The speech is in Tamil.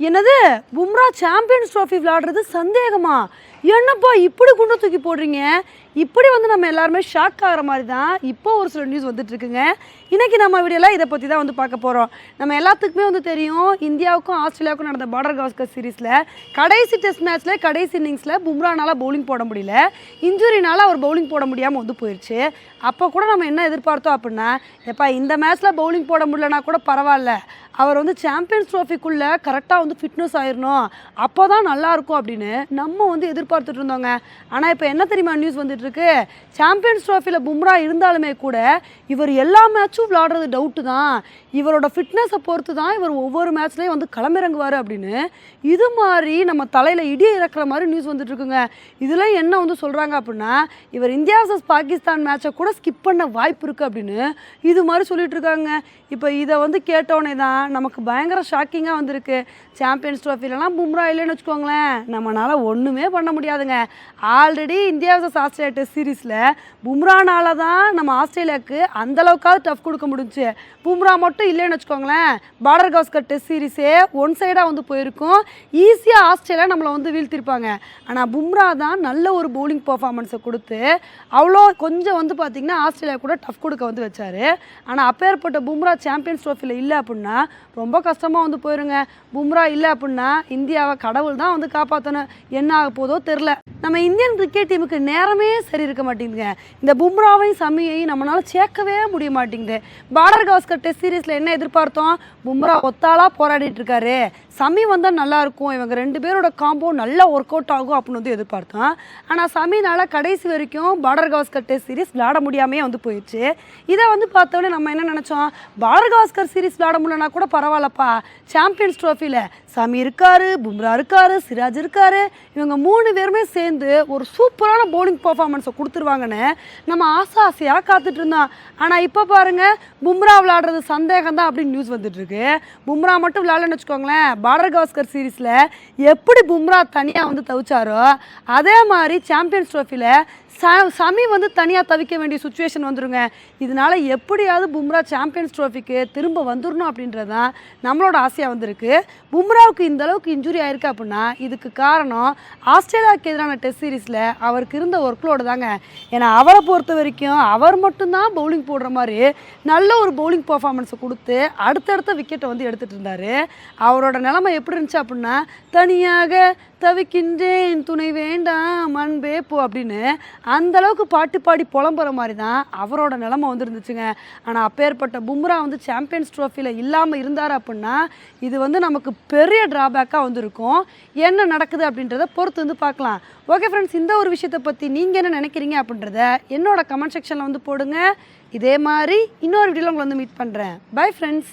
என்னது பும்ரா சாம்பியன்ஸ் ட்ராஃபி விளையாடுறது சந்தேகமா? என்னப்பா இப்படி குண்டை தூக்கி போடுறீங்க? இப்படி நம்ம எல்லாருமே ஷாக் ஆகிற மாதிரி தான் இப்போ ஒரு சில நியூஸ் வந்துட்டு இருக்குங்க. இன்றைக்கி நம்ம வீடியோவில் இதை பற்றி தான் பார்க்க போகிறோம். நம்ம எல்லாத்துக்குமே தெரியும், இந்தியாவுக்கும் ஆஸ்திரேலியாவுக்கும் நடந்த பார்டர் கவாஸ்கர் சீரீஸில் கடைசி டெஸ்ட் மேட்ச்சில் கடைசி இன்னிங்ஸில் பும்ரானால் பவுலிங் போட முடியல. இன்ஜுரினால் அவர் பவுலிங் போட முடியாமல் போயிடுச்சு. அப்போ கூட நம்ம என்ன எதிர்பார்த்தோம் அப்படின்னா, எப்பா இந்த மேட்ச்சில் பவுலிங் போட முடியலனா கூட பரவாயில்ல, அவர் சாம்பியன்ஸ் ட்ராஃபிக்குள்ளே கரெக்டாக ஃபிட்னஸ் ஆயிடணும், அப்போ தான் நல்லாயிருக்கும் அப்படின்னு நம்ம எதிர்பார்த்துட்டு இருந்தோங்க. ஆனால் இப்போ என்ன தெரியுமா நியூஸ் வந்துட்டுருக்கு? சாம்பியன்ஸ் ட்ராஃபியில் பும்ரா இருந்தாலுமே கூட இவர் எல்லா மேட்சும் விளையாடுறது டவுட்டு தான், இவரோட ஃபிட்னஸை பொறுத்து தான் இவர் ஒவ்வொரு மேட்ச்லேயும் களமிறங்குவார் அப்படின்னு இது மாதிரி நம்ம தலையில் இடி இறக்குற மாதிரி நியூஸ் வந்துட்டுருக்குங்க. இதில் என்ன சொல்கிறாங்க அப்படின்னா, இவர் இந்தியா vs பாகிஸ்தான் மேட்சை கூட ஸ்கிப் பண்ண வாய்ப்பு இருக்குது அப்படின்னு இது மாதிரி சொல்லிட்டு இருக்காங்க. இப்போ இதை கேட்டோன்னே தான் நமக்கு பயங்கர ஷாக்கிங்காக வந்திருக்கு. சாம்பியன்ஸ் ட்ராஃபிலலாம் பும்ரா இல்லைன்னு வச்சுக்கோங்களேன், நம்மளால் ஒன்றுமே பண்ண முடியாதுங்க. Already India vs Australia test சீரீஸில் பும்ரானால தான் நம்ம ஆஸ்திரேலியாவுக்கு அந்தளவுக்காவது டஃப் கொடுக்க முடிஞ்சு. பும்ரா மட்டும் இல்லைன்னு வச்சுக்கோங்களேன், பார்டர் கவாஸ்கர் டெஸ்ட் சீரீஸே ஒன் சைடாக போயிருக்கும், ஈஸியாக ஆஸ்திரேலியா நம்மளை வீழ்த்திருப்பாங்க. ஆனால் பும்ரா தான் நல்ல ஒரு பவுலிங் பர்ஃபார்மன்ஸை கொடுத்து அவ்வளோ கொஞ்சம் பார்த்திங்கன்னா ஆஸ்திரேலியா கூட டஃப் கொடுக்க வச்சார். ஆனால் அப்பேற்பட்ட பும்ரா சாம்பியன்ஸ் ட்ராஃபியில் இல்லை அப்படின்னா ரொம்ப கஷ்டமாக போயிருங்க. பும்ரா இல்லை அப்படின்னா இந்தியாவை கடவுள் தான் காப்பாற்றணும். என்ன ஆக போதோ தெரில. நம்ம இந்தியன் கிரிக்கெட் டீமுக்கு நேரமே சரி இருக்க மாட்டேங்குதுங்க. இந்த பும்ராவையும் சமியையும் நம்மளால் சேர்க்கவே முடிய மாட்டேங்குது. பார்டர் கவாஸ்கர் டெஸ்ட் சீரீஸில் என்ன எதிர்பார்த்தோம்? பும்ரா ஒத்தாளாக போராடிட்டு இருக்காரு, சமி வந்தால் நல்லாயிருக்கும், இவங்க ரெண்டு பேரோட காம்போ நல்லா ஒர்க் அவுட் ஆகும் அப்படின்னு எதிர்பார்த்தோம். ஆனால் சமினால் கடைசி வரைக்கும் பார்டர் கவாஸ்கர் டெஸ்ட் சீரீஸ் விளையாட முடியாமே போயிடுச்சு. இதை பார்த்தோன்னே நம்ம என்ன நினச்சோம்? பார்டர் கவாஸ்கர் சீரீஸ் விளையாட முடியலனா கூட பரவாயில்லப்பா, சாம்பியன்ஸ் ட்ராஃபியில் சமி இருக்காரு, பும்ரா இருக்காரு, சிராஜ் இருக்காரு, இவங்க 3 பேருமே சேர்ந்து ஒரு சூப்பரான பவுலிங் பர்ஃபார்மன்ஸை கொடுத்துருவாங்கன்னு நம்ம ஆசையாக காத்துட்டு இருந்தோம். ஆனால் இப்போ பாருங்கள், பும்ரா விளையாடுறது சந்தேகம் தான் அப்படின்னு நியூஸ் வந்துட்டுருக்கு. பும்ரா மட்டும் விளையாடலன்னு வச்சுக்கோங்களேன், பார்டர் கவாஸ்கர் சீரீஸில் எப்படி பும்ரா தனியாக தவிச்சாரோ அதே மாதிரி சாம்பியன்ஸ் ட்ராஃபியில் சமி தனியாக தவிக்க வேண்டிய சுச்சுவேஷன் வந்துடுங்க. இதனால் எப்படியாவது பும்ரா சாம்பியன்ஸ் ட்ராஃபிக்கு திரும்ப வந்துடணும் அப்படின்றது தான் நம்மளோட ஆசையாக வந்திருக்கு. பும்ராவுக்கு இந்த அளவுக்கு இன்ஜுரி ஆயிருக்கு அப்படின்னா இதுக்கு காரணம் ஆஸ்திரேலியாவுக்கு எதிரான டெஸ்ட் சீரீஸில் அவருக்கு இருந்த ஒர்க்லோடு தாங்க. ஏன்னா அவரை பொறுத்த வரைக்கும் அவர் மட்டும்தான் பவுலிங் போடுற மாதிரி நல்ல ஒரு பவுலிங் பர்ஃபார்மன்ஸை கொடுத்து அடுத்தடுத்த விக்கெட்டை எடுத்துகிட்டு இருந்தார். அவரோட நிலைமை எப்படி இருந்துச்சு அப்படின்னா, தனியாக தவிக்கின்றேன் துணை வேண்டாம் அன்பே போ அப்படின்னு அந்தளவுக்கு பாட்டு பாடி புலம்புற மாதிரி தான் அவரோட நிலைமை இருந்துச்சுங்க. ஆனால் அப்பேற்பட்ட பும்ரா சாம்பியன்ஸ் ட்ராஃபியில் இல்லாமல் இருந்தார் அப்படின்னா இது நமக்கு பெரிய ட்ராபேக்காக இருக்கும். என்ன நடக்குது அப்படின்றத பொறுத்து பார்க்கலாம். ஓகே ஃப்ரெண்ட்ஸ், இந்த ஒரு விஷயத்தை பற்றி நீங்கள் என்ன நினைக்கிறீங்க அப்படின்றத என்னோட கமெண்ட் செக்ஷனில் போடுங்க. இதே மாதிரி இன்னொரு வீடியோவில் உங்களை மீட் பண்ணுறேன். Bye friends.